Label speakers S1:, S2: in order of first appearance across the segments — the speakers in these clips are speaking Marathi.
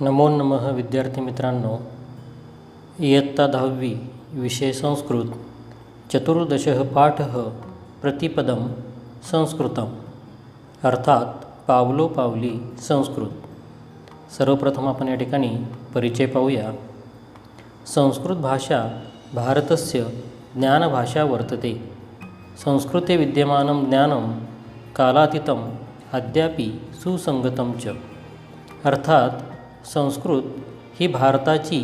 S1: नमो नमः विद्यार्थी मित्रांनो, इयत्ता 10वी विषय संस्कृत चतुर्दशः पाठः प्रतिपदम संस्कृतम अर्थात पावलोपावली संस्कृत। सर्वप्रथम आपण या ठिकाणी परिचय पाहूया। संस्कृत भाषा भारतस्य ज्ञानभाषा वर्तते। संस्कृते विद्यमानं ज्ञानं कालातीतम् अद्यापि सुसंगतं च। अर्थात संस्कृत ही भारताची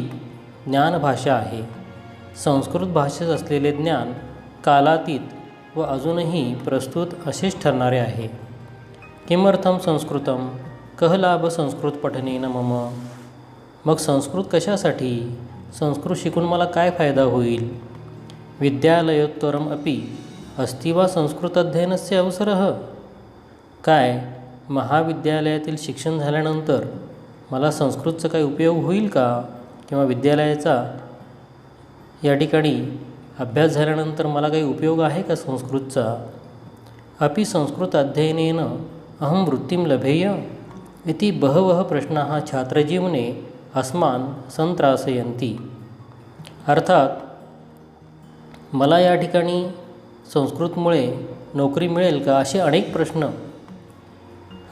S1: ज्ञानभाषा आहे। संस्कृत भाषेत असलेले ज्ञान कालातीत व अजूनही प्रस्तुत असेच ठरणारे आहे। किमर्थम संस्कृतम कः लाभ संस्कृत पठनेन मम। मग संस्कृत कशासाठी? संस्कृत शिकून मला काय फायदा होईल? विद्यालयोत्तरम अपि अस्ति वा संस्कृत अध्ययनस्य अवसरः। काय महाविद्यालयातील शिक्षण झाल्यानंतर मला संस्कृतचा काही उपयोग होईल का? किंवा विद्यालयाचा या ठिकाणी अभ्यास झाल्यानंतर मला काही उपयोग आहे का संस्कृतचा? अपि संस्कृत अध्ययनेन अहं वृत्तिं लभेय इति बहवः प्रश्नाः छात्रजीवने अस्मान् संत्रासयन्ति। अर्थात मला या ठिकाणी संस्कृतमुळे नोकरी मिळेल का, असे अनेक प्रश्न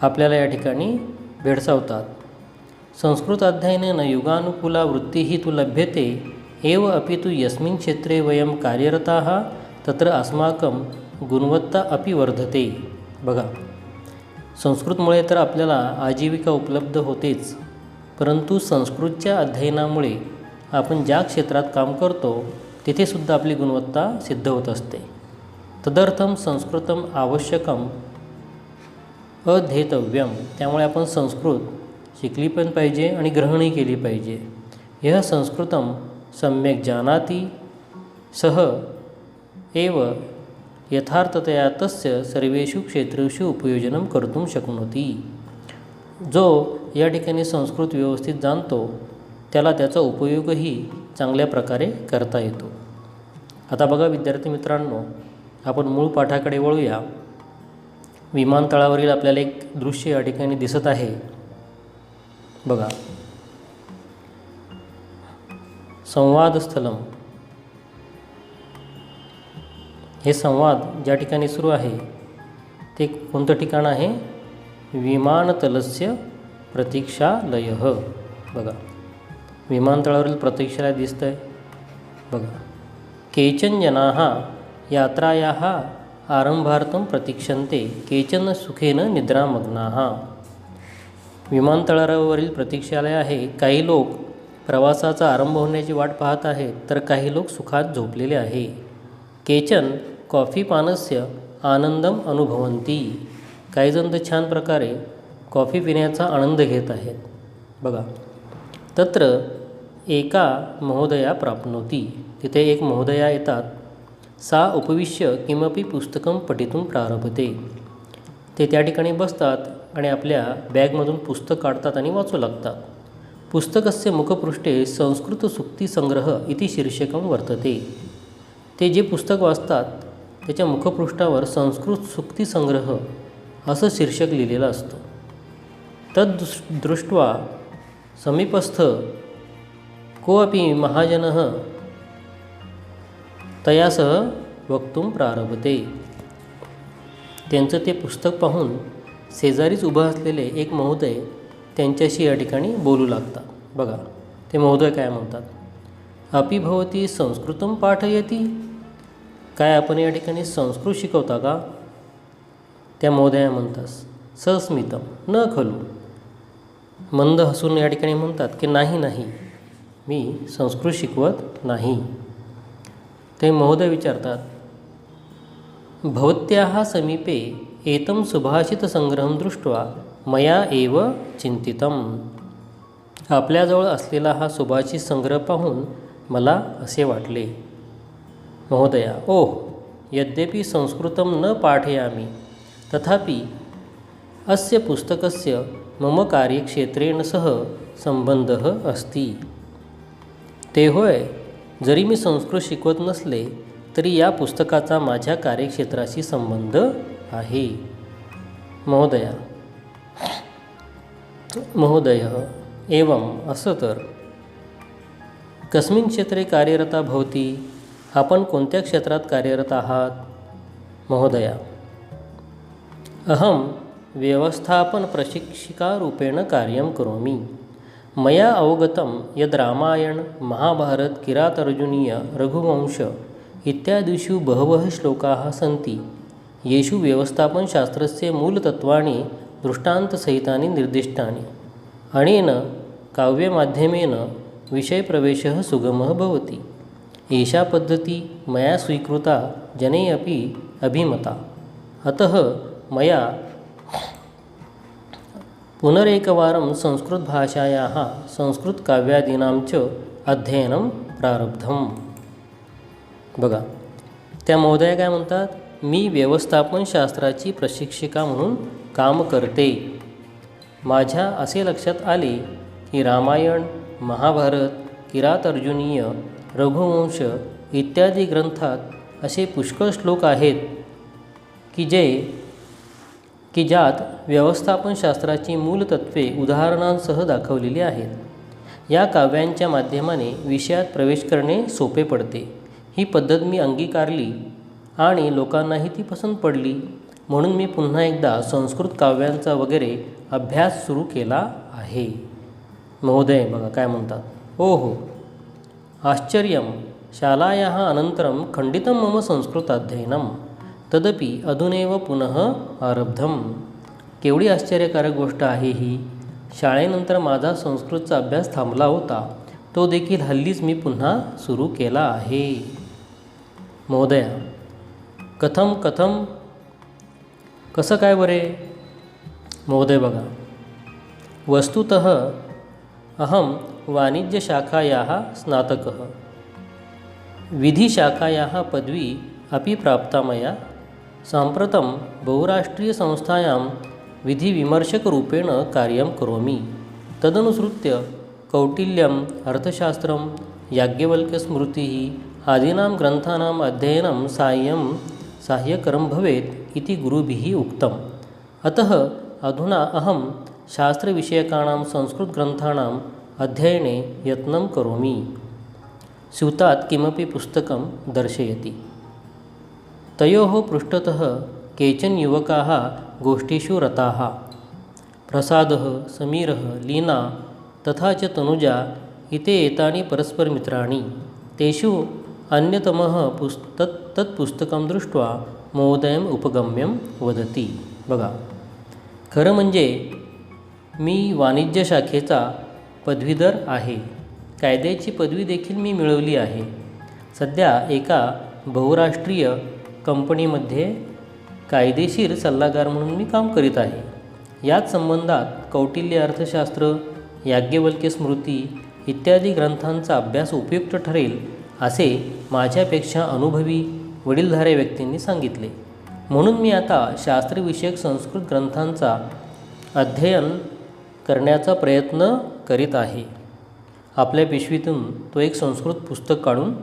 S1: आपल्याला या ठिकाणी भेडसावतात। संस्कृत अध्ययनेन युगानुकूला वृत्तिः तु लभ्यते एव अपि तु यस्मिन् क्षेत्रे वयं कार्यरताः तत्र अस्माकं गुणवत्ता अपि वर्धते। बघा, संस्कृतमुळे तर आपल्याला आजीविका उपलब्ध होतेच, परंतु संस्कृतच्या अध्ययनामुळे आपण ज्या क्षेत्रात काम करतो तिथेसुद्धा आपली गुणवत्ता सिद्ध होत असते। तदर्थं संस्कृतम आवश्यकम अध्येतव्यम। त्यामुळे आपण संस्कृत शिकली पण पाहिजे आणि ग्रहणही केली पाहिजे। यः संस्कृतं सम्यक् जानाति सः एव यथार्थतया तस्य सर्वेषु क्षेत्रेषु उपयोजनं कर्तुं शक्नोति। जो या ठिकाणी संस्कृत व्यवस्थित जाणतो त्याला त्याचा उपयोगही चांगल्या प्रकारे करता येतो। आता बघा विद्यार्थी मित्रांनो, आपण मूळ पाठाकडे वळूया। विमानतळावरील आपल्याला एक दृश्य या ठिकाणी दिसत आहे। बघा, संवादस्थलम, हे संवाद ज्या ठिकाणी सुरू आहे ते कोणतं ठिकाण आहे? विमानतलस्य प्रतीक्षालयः। बघा, विमानतळावरील प्रतीक्षालय दिसतं आहे। बघा, केचन जनाः यात्रायाः आरंभार्थं प्रतीक्षन्ते केचन सुखेन निद्रामग्नाः। विमानतळावरील प्रतीक्षालय आहे। काही लोक प्रवासाचा आरंभ होण्याची वाट पाहत आहेत, तर काही लोक सुखात झोपलेले आहे। केचन कॉफीपानस्य आनंदम अनुभवन्ति। काही जण तर छान प्रकारे कॉफी पिण्याचा आनंद घेत आहेत। बघा, तत्र एका महोदया प्राप्नोति। तिथे एक महोदया येतात। सा उपविश्य किमपि पुस्तकं पठितुं प्रारभते। ते त्या ठिकाणी बसतात आणि आपल्या बॅगमधून पुस्तक काढतात आणि वाचू लागतात। पुस्तकस्य मुखपृष्ठे संस्कृतसूक्तिसंग्रह इति शीर्षकं वर्तते। ते जे पुस्तक वाचतात त्याच्या मुखपृष्ठावर संस्कृत सूक्तिसंग्रह असं शीर्षक लिहिलेलं असतं। तद् दृष्ट्वा समीपस्थ कोऽपि महाजनः तया सह वक्तुं प्रारभते। त्यांचं ते पुस्तक पाहून शेजारीच उभं असलेले एक महोदय त्यांच्याशी या ठिकाणी बोलू लागतात। बघा, ते महोदय काय म्हणतात? अपि भवती संस्कृतं पाठयति। काय आपण या ठिकाणी संस्कृत शिकवता का? त्या महोदया म्हणतात सस्मितं न खलु। मंद हसून या ठिकाणी म्हणतात की नाही नाही, मी संस्कृत शिकवत नाही। ते महोदय विचारतात, भवत्याः समीपे एतं सुभाषितसंग्रहं दृष्ट्वा मया एव चिंतितम्। आपल्याजवळ असलेला हा सुभाषित संग्रह पाहून मला असे वाटले। महोदया, ओह, यद्यपि संस्कृतं न पाठयामि तथापि अस्य पुस्तकस्य मम कार्यक्षेत्रेण सह संबंधः अस्ति। ते होय, जरी मी संस्कृत शिकवत नसले तरी या पुस्तकाचा माझ्या कार्यक्षेत्राशी संबंध आहे। महोदय एवं असं तर कस्मिन् क्षेत्रे कार्यरता भवती? आपण कोणत्या क्षेत्रात कार्यरत आहात? महोदया, अहं व्यवस्थापनप्रशिक्षिकारूपेण कार्यं करोमि। मया अवगतं यद् रामायण, महाभारत, किरातार्जुनीय, रघुवंश इत्यादिषु बहवः श्लोकाः सन्ति येषु व्यवस्थापनशास्त्रस्य मूलतत्त्वानि दृष्टान्तसहितानि निर्दिष्टानि। अनेन काव्यमाध्यमेन विषयप्रवेशः सुगमः भवति। एषा पद्धतिः मया स्वीकृता, जने अपि अभिमता। अतः मया पुनरेकवारं संस्कृतभाषायाः संस्कृतकाव्यादीनां च अध्ययनं प्रारब्धम्। बघा, त्या महोदया काय म्हणतात, मी व्यवस्थापनशास्त्राची प्रशिक्षिका म्हणून काम करते। माझ्या असे लक्षात आले की रामायण, महाभारत, किरातार्जुनीय, रघुवंश इत्यादी ग्रंथात असे पुष्कळ श्लोक आहेत की ज्यात व्यवस्थापनशास्त्राची मूलतत्त्वे उदाहरणांसह दाखवलेली आहेत। या काव्यांच्या माध्यमाने विषयात प्रवेश करणे सोपे पडते। ही पद्धत मी अंगीकारली आणि लोकांनाही ती पसंत पडली, म्हणून मी पुन्हा एकदा संस्कृत काव्यांचा वगैरे अभ्यास सुरू केला आहे। महोदय बघा काय म्हणतात, ओहो आश्चर्यं, शालायाः अनन्तरं खण्डितं मम संस्कृताध्ययनं, तदपि अधुनैव पुनः आरब्धम। केवढी आश्चर्यकारक गोष्ट आहे ही। शाळेनंतर माझा संस्कृतचा अभ्यास थांबला होता, तो देखील हल्लीच मी पुन्हा सुरू केला आहे। महोदया, कसं काय बरे? महोदय बघा, वस्तुतः अहं वाणिज्यशाखायाः स्नातकः, विधिशाखायाः पदवी अपि प्राप्ता मया। साम्प्रतं बहुराष्ट्रीयसंस्थायां विधिविमर्शकरूपेण कार्यं करोमि। तदनुसृत्य कौटिल्यम्, अर्थशास्त्रं, याज्ञवल्क्यस्मृतिः आदीनां ग्रन्थानाम् अध्ययनं साहाय्यकरं भवेत् इति गुरुभिः उक्तम्। अतः अधुना अहं शास्त्रविषयकाणां संस्कृतग्रन्थानाम् अध्ययने यत्नं करोमि। स्यूतात् किमपि पुस्तकं दर्शयति। तयोः पृष्ठतः केचन युवकाः गोष्ठीषु रताः। प्रसादः, समीरः, लीना तथा च तनुजा इति एतानि परस्परमित्राणि। तेषु अन्यतमः तत् पुस्तकं दृष्ट्वा महोदयम् उपगम्यं वदति। बघा, खरं म्हणजे मी वाणिज्य शाखेचा पदवीधर आहे। कायद्याची पदवी देखील मी मिळवली आहे। सध्या एका बहुराष्ट्रीय कंपनीमध्ये कायदेशीर सल्लागार म्हणून मी काम करीत आहे। याच संबंधात कौटिल्य अर्थशास्त्र, याज्ञवल्क्य स्मृती इत्यादी ग्रंथांचा अभ्यास उपयुक्त ठरेल असे माझ्यापेक्षा अनुभवी वडीलधाऱ्या व्यक्तींनी सांगितले। म्हणून मी आता शास्त्रविषयक संस्कृत ग्रंथांचा अध्ययन करण्याचा प्रयत्न करीत आहे। आपल्या पिशवीतून तो एक संस्कृत पुस्तक काढून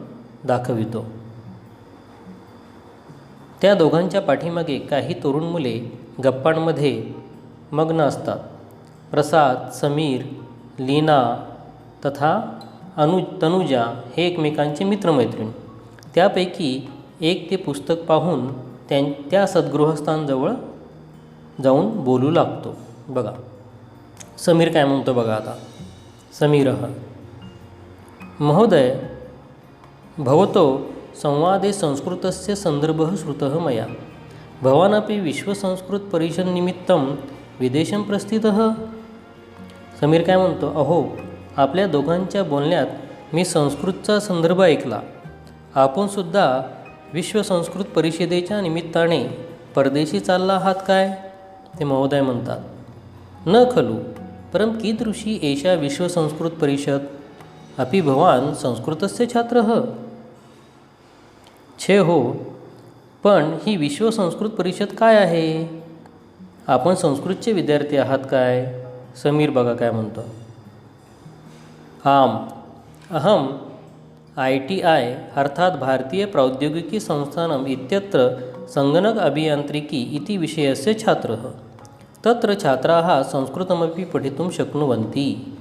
S1: दाखवितो। त्या दोघांच्या पाठीमागे काही तरुण मुले गप्पांमध्ये मग्न असतात। प्रसाद, समीर, लीना तथा तनुजा हे एकमेकांचे मित्रमैत्रीण। त्यापैकी एक ते पुस्तक पाहून त्या सद्गृहस्थांजवळ जाऊन बोलू लागतो। बघा समीर काय म्हणतो बघा आता। समीरः, महोदय, भवतो संवादे संस्कृतस्य संदर्भः श्रुतः मया। भवानपि विश्वसंस्कृतपरिषदनिमित्तं विदेशं प्रस्थितः? समीर काय म्हणतो, अहो, आपल्या दोघांच्या बोलण्यात मी संस्कृतचा संदर्भ ऐकला। आपणसुद्धा विश्वसंस्कृत परिषदेच्या निमित्ताने परदेशी चालला आहात काय? ते महोदय म्हणतात, न खलु, परं कीदृशी एषा विश्वसंस्कृत परिषद? अपि भवान् संस्कृतस्य छात्रः? छे हो, पण ही विश्वसंस्कृत परिषद काय आहे? आपण संस्कृतचे विद्यार्थी आहात काय? समीर बघा काय म्हणतो, आम, अहम ITI अर्थात भारतीय प्रौद्योगिकी संस्थानम् इत्यत्र संगणक अभियांत्रिकी इति विषयस्य छात्रः। तत्र छात्राः संस्कृतमपि पठितुं शक्नुवन्ति।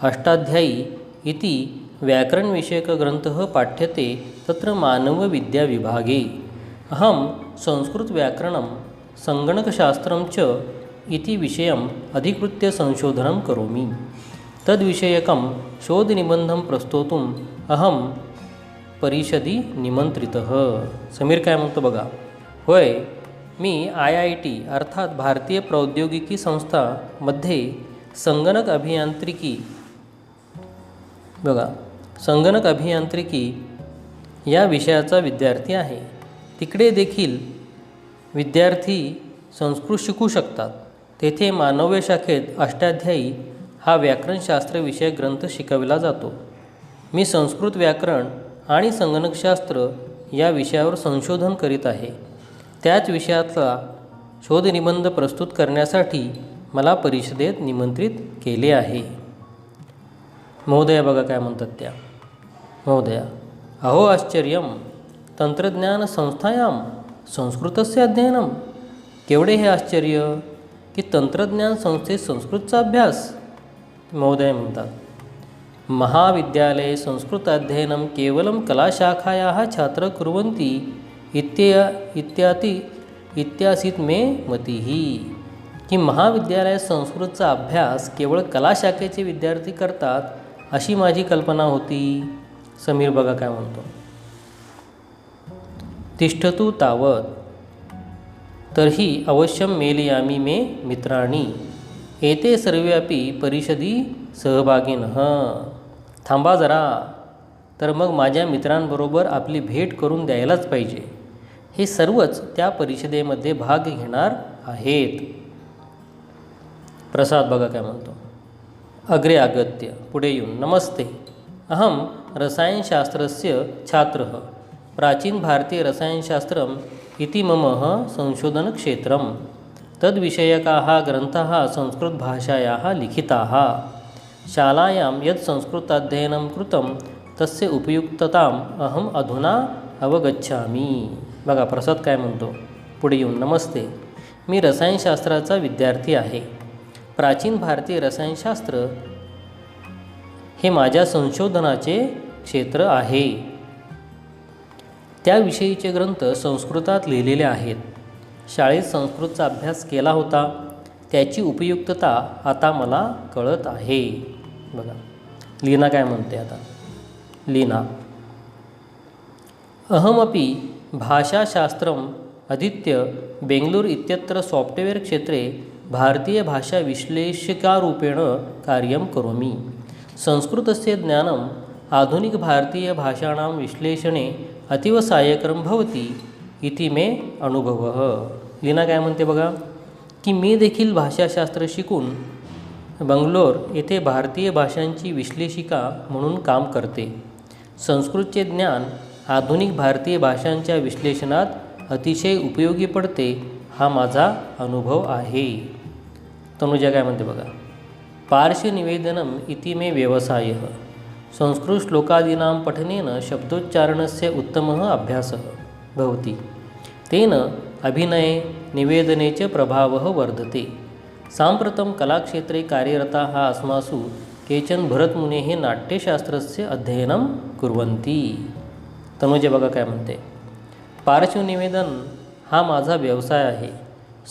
S1: अष्टाध्यायी इति व्याकरणविषयकग्रन्थः पाठ्यते तत्र मानवविद्याविभागे अहं संस्कृतव्याकरणं सङ्गणकशास्त्रं च इति विषयम् अधिकृत्य संशोधनं करोमि. तद्विषयकं शोधनिबंधं प्रस्तोतुम् अहं परिषदी निमंत्रितः. समीर काय म्हणतो बघा. होय, मी IIT अर्थात भारतीय प्रौद्योगिकी संस्था मध्ये संगणक अभियांत्रिकी या विषयाचा विद्यार्थी आहे. तिकडे देखील विद्यार्थी संस्कृत शिकू शकतात. तेथे मानव्य शाखेत अष्टाध्यायी हा व्याकरणशास्त्र विषयक ग्रंथ शिकवला जातो. मी संस्कृत व्याकरण आणि संगणकशास्त्र या विषयावर संशोधन करीत आहे. त्याच विषयाचा शोधनिबंध प्रस्तुत करण्यासाठी मला परिषदेत निमंत्रित केले आहे. महोदया बघा काय म्हणतात त्या. महोदया, अहो आश्चर्यम तंत्रज्ञान संस्थायां संस्कृतस्य अध्ययनम. केवढे हे आश्चर्य की तंत्रज्ञान संस्थेत संस्कृतचा अभ्यास. महोदय म्हणतात, महाविद्यालये संस्कृताध्ययनं केवलं कलाशाखायाः छात्रः कुर्वन्ति इत्यासीत मे मतिः. की महाविद्यालयात संस्कृतचा अभ्यास केवळ कलाशाखेचे विद्यार्थी करतात अशी माझी कल्पना होती. समीर बघा काय म्हणतो. तिष्ठतु तावत् तर्हि अवश्यं मेलयामि मे मित्राणि एते सर्वेपि परिषदी सहभागिनः. थांबा जरा, तर मग माझ्या मित्रांबरोबर आपली भेट करून द्यायलाच पाहिजे. हे सर्वच त्या परिषदेमध्ये भाग घेणार आहेत. प्रसाद बघा काय म्हणतो. अग्रे आगत्य पुढे येऊन, नमस्ते, अहं रसायनशास्त्रस्य छात्रः. प्राचीन भारतीय रसायनशास्त्रम् इति मम संशोधनक्षेत्रं. तद्विषयकाः ग्रन्थाः संस्कृतभाषायाः लिखिताः. शालायां यत् संस्कृताध्ययनं कृतं तस्य उपयुक्तताम् अहम् अधुना अवगच्छामि. बघा प्रसाद काय म्हणतो पुढे येऊन, नमस्ते, मी रसायनशास्त्राचा विद्यार्थी आहे. प्राचीन भारतीय रसायनशास्त्र हे माझ्या संशोधनाचे क्षेत्र आहे. त्याविषयीचे ग्रंथ संस्कृतात लिहिलेले आहेत. शाळेत संस्कृतचा अभ्यास केला होता. त्याची उपयुक्तता आता मला कळत आहे. बघा लीना काय म्हणते आता. लीना, अहमपि भाषाशास्त्रम् अधीत्य बेंगलूर इत्यत्र सॉफ्टवेयर क्षेत्रे भारतीयभाषाविश्लेषिकारूपेण कार्यं करोमि. संस्कृतस्य ज्ञानम् आधुनिकभारतीयभाषाणां विश्लेषणे अतीव सहाय्यकरं भवति इति मे अनुभवः. लीना काय म्हणते बघा की मी देखील भाषाशास्त्र शिकून बंगलोर येथे भारतीय भाषांची विश्लेषिका म्हणून काम करते. संस्कृतचे ज्ञान आधुनिक भारतीय भाषांच्या विश्लेषणात अतिशय उपयोगी पडते हा माझा अनुभव आहे. तनुजा काय म्हणते बघा. पार्श्वनिवेदनम् इति मे व्यवसायः. संस्कृतश्लोकादीनां पठनेन शब्दोच्चारणस्य उत्तमः अभ्यासः भवति. तेन अभिनये निवेदने च प्रभावः वर्धते. साम्प्रतं कलाक्षेत्रे कार्यरताः अस्मासु केचन भरतमुनेः नाट्यशास्त्रस्य अध्ययनं कुर्वन्ति. तनुजा बघा काय म्हणते. पार्श्वनिवेदन हा माझा व्यवसाय आहे.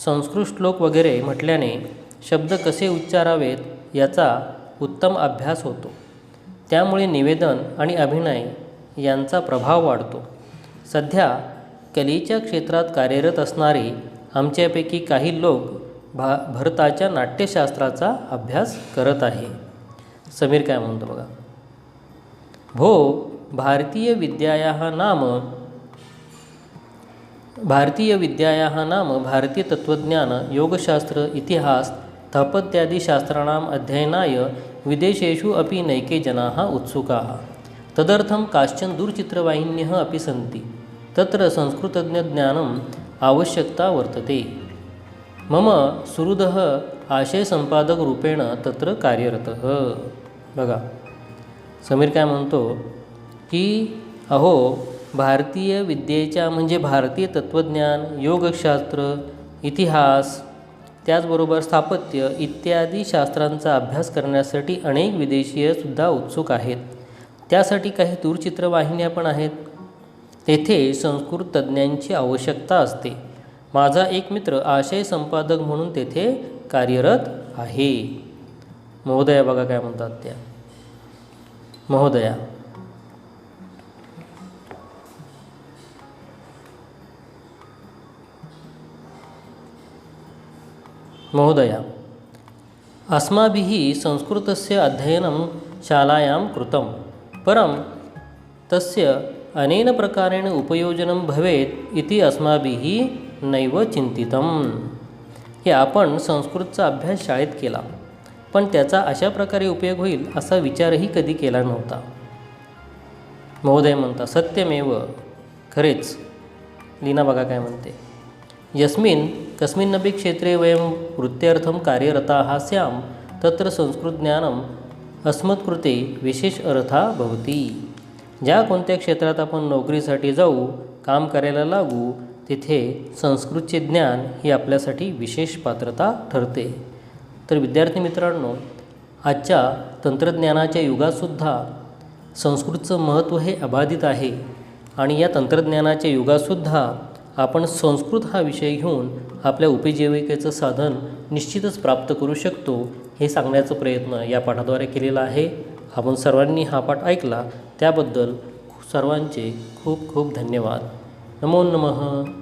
S1: संस्कृत श्लोक वगैरे म्हटल्याने शब्द कसे उच्चारावेत याचा उत्तम अभ्यास होतो. त्यामुळे निवेदन आणि अभिनय यांचा प्रभाव वाढतो. सध्या कलेच्या क्षेत्रात कार्यरत असणारे आमच्यापैकी काही लोक भरताच्या नाट्यशास्त्राचा अभ्यास करत आहे. समीर काय म्हणतो बघा. भो भारतीय विद्यायाः नाम भारतीय तत्त्वज्ञान योगशास्त्र इतिहास स्थापत्यादिशास्त्राणाम् अध्ययनाय विदेशेषु अपि नैके जनाः उत्सुकाः. तदर्थं काश्चन दूरचित्रवाहिन्यः अपि सन्ति. तत्र संस्कृतज्ञज्ञानम् आवश्यकता वर्तते. मम सुहृदः आशयसंपादकरूपेण तत्र कार्यरतः. बघा समीर काय म्हणतो की अहो भारतीय विद्येच्या म्हणजे भारतीय तत्त्वज्ञान योगशास्त्र इतिहास त्याचबरोबर स्थापत्य इत्यादी शास्त्रांचा अभ्यास करण्यासाठी अनेक विदेशीयसुद्धा उत्सुक आहेत. त्यासाठी काही दूरचित्रवाहिन्या पण आहेत. तेथे संस्कृत तज्ज्ञांची आवश्यकता असते. माझा एक मित्र आशय संपादक म्हणून तेथे कार्यरत आहे. महोदया बघा काय म्हणतात त्या. महोदया, महोदया, अस्माभिः संस्कृतस्य अध्ययनं शालायां कृतं, परं तस्य अनेन प्रकारेण उपयोजनं भवेत् इति अस्माभिः नैव चिंतितं. हे आपण संस्कृतचा अभ्यास शाळेत केला, पण त्याचा अशा प्रकारे उपयोग होईल असा विचारही कधी केला नव्हता. महोदय म्हणता, सत्यमेव, खरेच. लीना बघा काय म्हणते. यस्मिन् कस्मिन्नपि क्षेत्रे वयं वृत्त्यर्थं कार्यरताः स्यां तत्र संस्कृतज्ञानम् अस्मत्कृते विशेष अर्था भवति. ज्या कोणत्या क्षेत्रात आपण नोकरीसाठी जाऊ, काम करायला लागू, तिथे संस्कृतचे ज्ञान ही आपल्यासाठी विशेष पात्रता ठरते. तर विद्यार्थी मित्रांनो, आजच्या तंत्रज्ञानाच्या युगातसुद्धा संस्कृतचं महत्त्व हे अबाधित आहे. आणि या तंत्रज्ञानाच्या युगातसुद्धा आपण संस्कृत हा विषय घेऊन आपल्या उपजीविकेचं साधन निश्चितच प्राप्त करू शकतो, हे सांगण्याचा प्रयत्न या पाठाद्वारे केलेला आहे. आपण सर्वांनी हा पाठ ऐकला त्याबद्दल सर्वांचे खूप खूप धन्यवाद. नमो नमः.